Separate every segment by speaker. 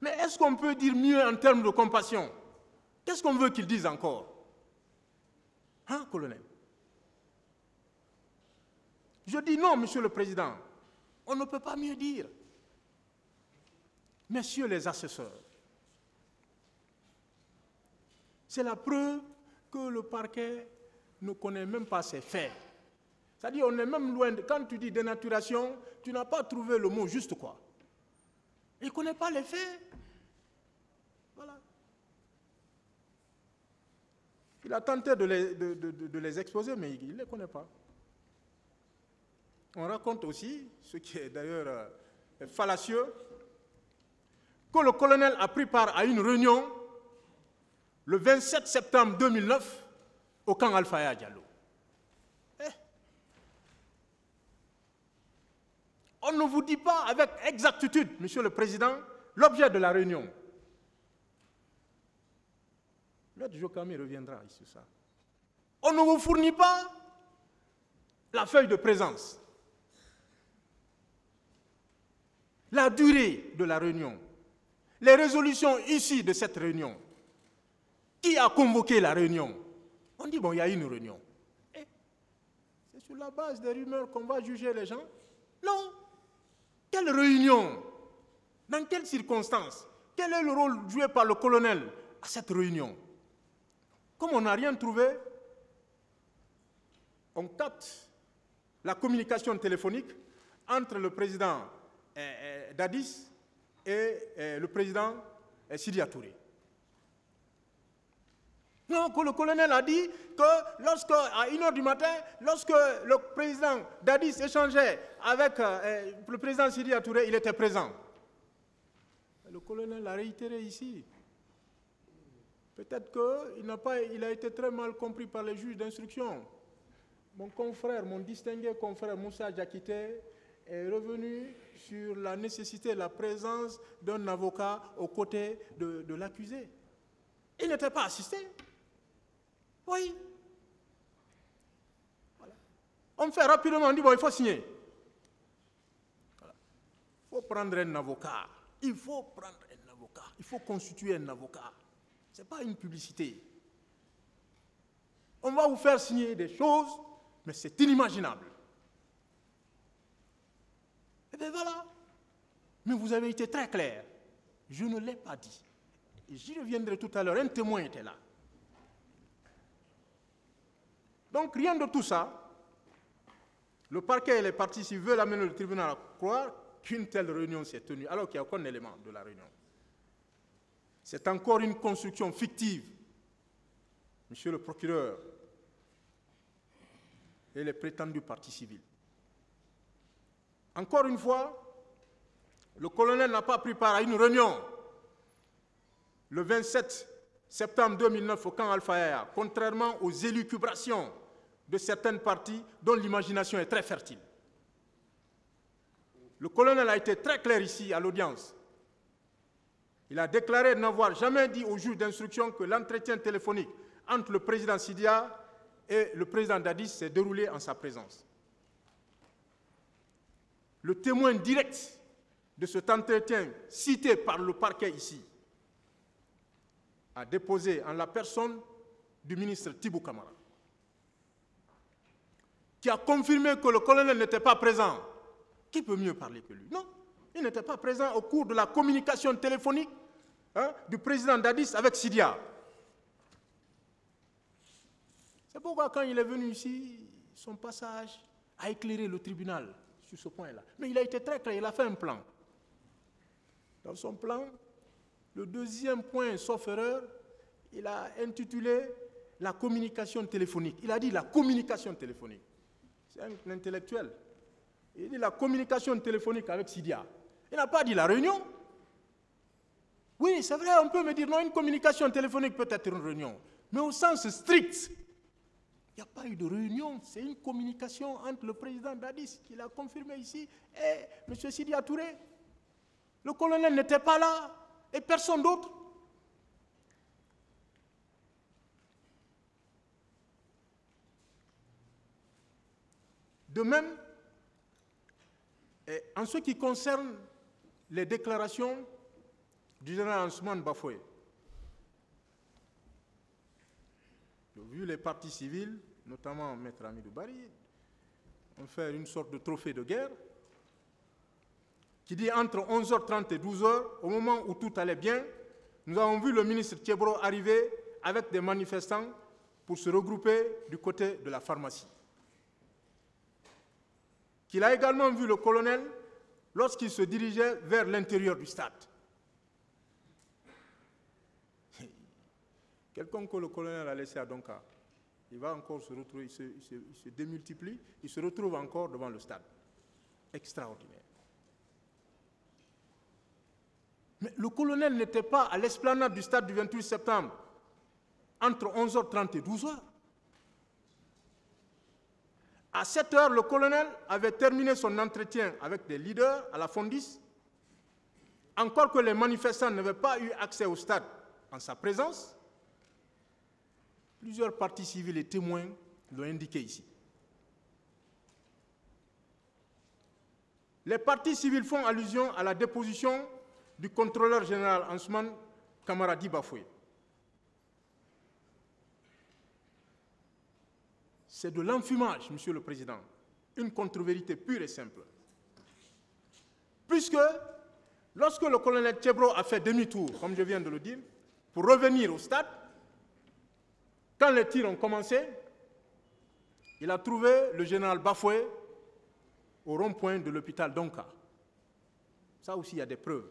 Speaker 1: Mais est-ce qu'on peut dire mieux en termes de compassion? Qu'est-ce qu'on veut qu'ils disent encore? Hein, colonel? Je dis non, Monsieur le Président. On ne peut pas mieux dire. Messieurs les assesseurs, c'est la preuve que le parquet ne connaît même pas ses faits. C'est-à-dire, on est même loin de... Quand tu dis dénaturation, tu n'as pas trouvé le mot juste quoi. Il ne connaît pas les faits. Voilà. Il a tenté de les exposer, mais il ne les connaît pas. On raconte aussi, ce qui est d'ailleurs fallacieux, que le colonel a pris part à une réunion le 27 septembre 2009 au camp Alpha Diallo. On ne vous dit pas avec exactitude, Monsieur le Président, l'objet de la réunion. L'autre Jokami reviendra sur ça. On ne vous fournit pas la feuille de présence, la durée de la réunion, les résolutions issues de cette réunion. Qui a convoqué la réunion? On dit, bon, il y a une réunion. C'est sur la base des rumeurs qu'on va juger les gens? Non. Quelle réunion? Dans quelles circonstances? Quel est le rôle joué par le colonel à cette réunion? Comme on n'a rien trouvé, on capte la communication téléphonique entre le président Dadis et le président Sidya Touré. Donc le colonel a dit que lorsque, à 1h du matin, lorsque le président Dadis échangeait avec le président Sidya Touré, il était présent. Le colonel l'a réitéré ici. Peut-être qu'il a été très mal compris par les juges d'instruction. Mon confrère, mon distingué confrère Moussa Diakité est revenu sur la nécessité de la présence d'un avocat aux côtés de l'accusé. Il n'était pas assisté. Oui. Voilà. On fait rapidement, on dit, bon, il faut signer. Voilà. Il faut prendre un avocat. Il faut prendre un avocat. Il faut constituer un avocat. Ce n'est pas une publicité. On va vous faire signer des choses, mais c'est inimaginable. Et bien voilà. Mais vous avez été très clair. Je ne l'ai pas dit. J'y reviendrai tout à l'heure. Un témoin était là. Donc rien de tout ça. Le parquet et les parties civiles veulent amener le tribunal à croire qu'une telle réunion s'est tenue, alors qu'il n'y a aucun élément de la réunion. C'est encore une construction fictive. Monsieur le procureur et les prétendus parties civiles. Encore une fois, le colonel n'a pas pris part à une réunion le 27 septembre 2009 au camp Alpha, contrairement aux élucubrations de certaines parties dont l'imagination est très fertile. Le colonel a été très clair ici à l'audience. Il a déclaré n'avoir jamais dit au juge d'instruction que l'entretien téléphonique entre le président Sidya et le président Dadis s'est déroulé en sa présence. Le témoin direct de cet entretien cité par le parquet ici a déposé en la personne du ministre Tibou Kamara, qui a confirmé que le colonel n'était pas présent. Qui peut mieux parler que lui? Non, il n'était pas présent au cours de la communication téléphonique du président Dadis avec Sidya. C'est pourquoi quand il est venu ici, son passage a éclairé le tribunal sur ce point-là. Mais il a été très clair, il a fait un plan. Dans son plan, le deuxième point, sauf erreur, il a intitulé la communication téléphonique. Il a dit la communication téléphonique. C'est un intellectuel. Il dit la communication téléphonique avec Sidya. Il n'a pas dit la réunion. Oui, c'est vrai, on peut me dire, non, une communication téléphonique peut être une réunion. Mais au sens strict, il n'y a pas eu de réunion. C'est une communication entre le président Dadis, qui l'a confirmé ici, et M. Sidya Touré. Le colonel n'était pas là, et personne d'autre. De même, en ce qui concerne les déclarations du général Ousmane Bafoué. J'ai vu les partis civils, notamment Maître Amidou Bari, ont fait une sorte de trophée de guerre qui dit entre 11h30 et 12h, au moment où tout allait bien, nous avons vu le ministre Thiebro arriver avec des manifestants pour se regrouper du côté de la pharmacie. Qu'il a également vu le colonel lorsqu'il se dirigeait vers l'intérieur du stade. Quelqu'un que le colonel a laissé à Donka, il va encore se retrouver, il se démultiplie, il se retrouve encore devant le stade. Extraordinaire. Mais le colonel n'était pas à l'esplanade du stade du 28 septembre, entre 11h30 et 12h. À 7h, le colonel avait terminé son entretien avec des leaders à la Fondis, encore que les manifestants n'avaient pas eu accès au stade en sa présence. Plusieurs partis civils et témoins l'ont indiqué ici. Les partis civils font allusion à la déposition du contrôleur général Ousmane Camaradi Bafoué. C'est de l'enfumage, Monsieur le Président, une contre-vérité pure et simple. Puisque, lorsque le colonel Thiebro a fait demi-tour, comme je viens de le dire, pour revenir au stade, quand les tirs ont commencé, il a trouvé le général Bafoué au rond-point de l'hôpital Donka. Ça aussi, il y a des preuves.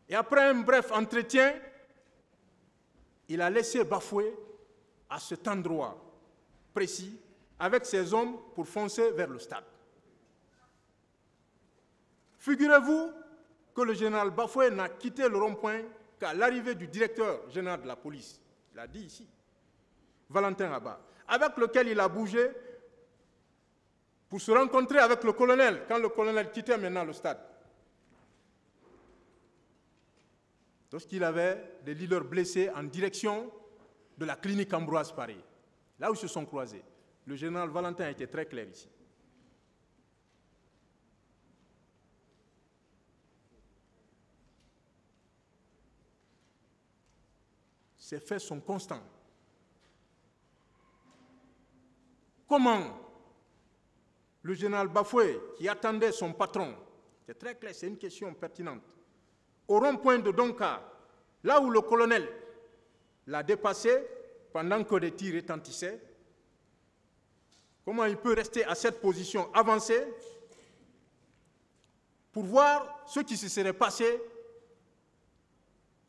Speaker 1: Et après un bref entretien, il a laissé Bafoué à cet endroit précis avec ses hommes pour foncer vers le stade. Figurez-vous que le général Bafoué n'a quitté le rond-point qu'à l'arrivée du directeur général de la police. Il l'a dit ici, Valentin Rabat, avec lequel il a bougé pour se rencontrer avec le colonel, quand le colonel quittait maintenant le stade. Lorsqu'il avait des leaders blessés en direction de la clinique Ambroise Paré, là où ils se sont croisés. Le général Valentin a été très clair ici. Ces faits sont constants. Comment le général Bafoué, qui attendait son patron, c'est très clair, c'est une question pertinente, au rond-point de Donka, là où le colonel l'a dépassé pendant que des tirs retentissaient, comment il peut rester à cette position avancée pour voir ce qui se serait passé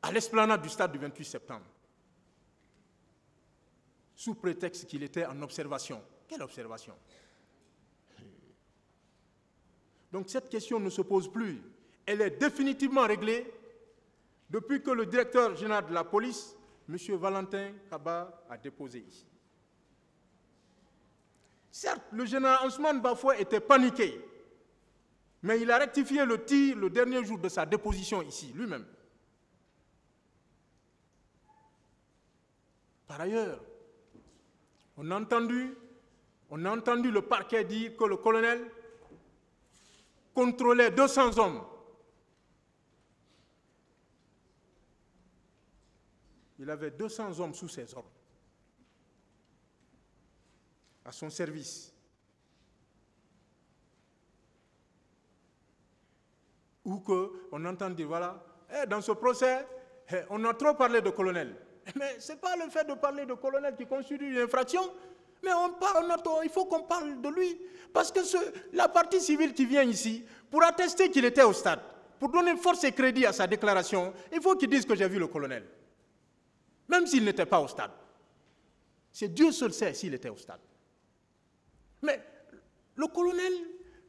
Speaker 1: à l'esplanade du stade du 28 septembre, sous prétexte qu'il était en observation. Quelle observation? Donc cette question ne se pose plus. Elle est définitivement réglée depuis que le directeur général de la police, M. Valentin Kaba, a déposé ici. Certes, le général Ousmane Bafoué était paniqué, mais il a rectifié le tir le dernier jour de sa déposition ici, lui-même. Par ailleurs, on a entendu le parquet dire que le colonel contrôlait 200 hommes. Il avait 200 hommes sous ses ordres, à son service. Ou qu'on entend dire, voilà, dans ce procès, on a trop parlé de colonel. Mais ce n'est pas le fait de parler de colonel qui constitue une infraction, mais il faut qu'on parle de lui. Parce que la partie civile qui vient ici, pour attester qu'il était au stade, pour donner force et crédit à sa déclaration, il faut qu'il dise que j'ai vu le colonel. Même s'il n'était pas au stade. C'est Dieu seul sait s'il était au stade. Mais le colonel,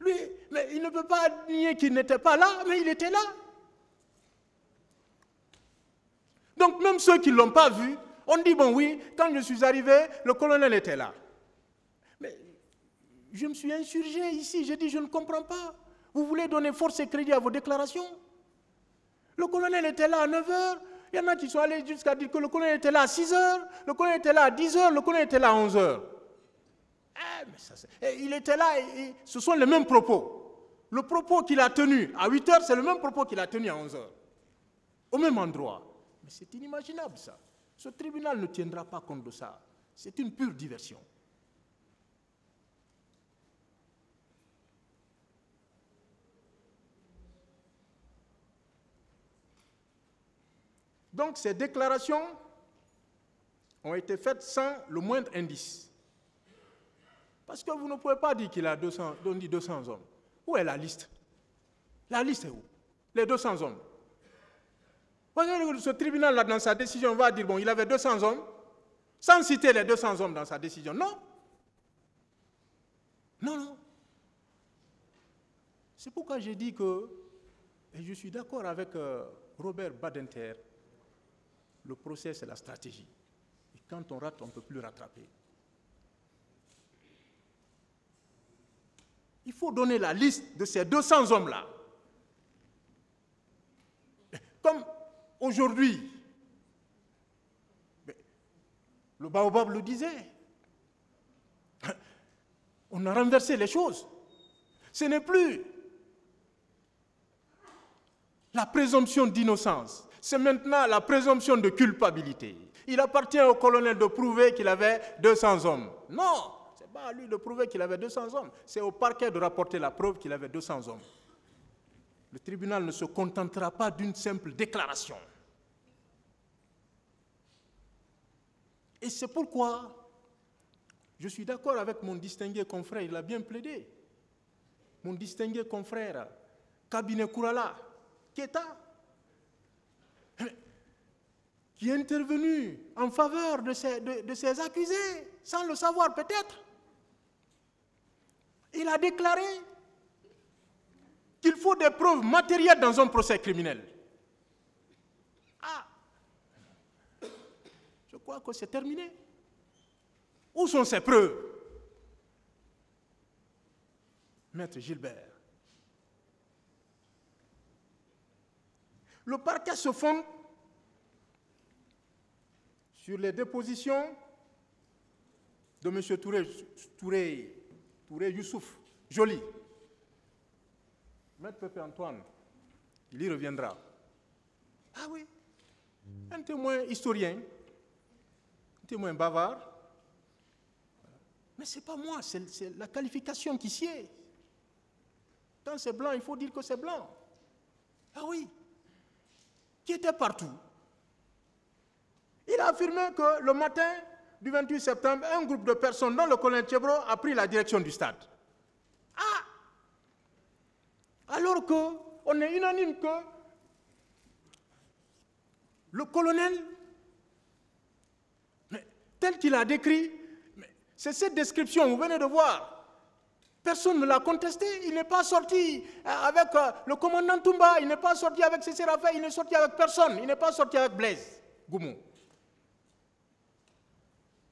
Speaker 1: lui, mais il ne peut pas nier qu'il n'était pas là, mais il était là. Donc même ceux qui ne l'ont pas vu, on dit, bon oui, quand je suis arrivé, le colonel était là. Mais je me suis insurgé ici, j'ai dit, je ne comprends pas. Vous voulez donner force et crédit à vos déclarations? Le colonel était là à 9h, il y en a qui sont allés jusqu'à dire que le colonel était là à 6h, le colonel était là à 10h, le colonel était là à 11h. Il était là et ce sont les mêmes propos. Le propos qu'il a tenu à 8h, c'est le même propos qu'il a tenu à 11h. au même endroit. Mais c'est inimaginable ça. Ce tribunal ne tiendra pas compte de ça. C'est une pure diversion. Donc ces déclarations ont été faites sans le moindre indice. Parce que vous ne pouvez pas dire qu'il a 200 hommes. Où est la liste? La liste est où? Les 200 hommes. Ce tribunal-là, dans sa décision, va dire, bon, il avait 200 hommes, sans citer les 200 hommes dans sa décision. Non. Non, non. C'est pourquoi j'ai dit que, et je suis d'accord avec Robert Badinter, le procès, c'est la stratégie. Et quand on rate, on ne peut plus rattraper. Il faut donner la liste de ces 200 hommes-là. Comme aujourd'hui, le Baobab le disait, on a renversé les choses. Ce n'est plus la présomption d'innocence, c'est maintenant la présomption de culpabilité. Il appartient au colonel de prouver qu'il avait 200 hommes. Non, ce n'est pas à lui de prouver qu'il avait 200 hommes, c'est au parquet de rapporter la preuve qu'il avait 200 hommes. Le tribunal ne se contentera pas d'une simple déclaration. Et c'est pourquoi je suis d'accord avec mon distingué confrère, il a bien plaidé. Mon distingué confrère, Kabine Kourala, Keita, qui est intervenu en faveur de ces accusés, sans le savoir peut-être. Il a déclaré qu'il faut des preuves matérielles dans un procès criminel. Ah, je crois que c'est terminé. Où sont ces preuves? Maître Gilbert. Le parquet se fonde sur les dépositions de M. Touré Youssouf, Joly. Maître Pépé Antoine, il y reviendra. Ah oui, un témoin historien, un témoin bavard. Mais ce n'est pas moi, c'est la qualification qui sied. Quand c'est blanc, il faut dire que c'est blanc. Ah oui, qui était partout. Il a affirmé que le matin du 28 septembre, un groupe de personnes, dont le colonel Tchebro, a pris la direction du stade. Ah! Alors qu'on est unanime que le colonel, tel qu'il a décrit, c'est cette description, vous venez de voir. Personne ne l'a contesté, il n'est pas sorti avec le commandant Toumba, il n'est pas sorti avec Cécile Raffaire, il n'est sorti avec personne, il n'est pas sorti avec Blaise Goumou.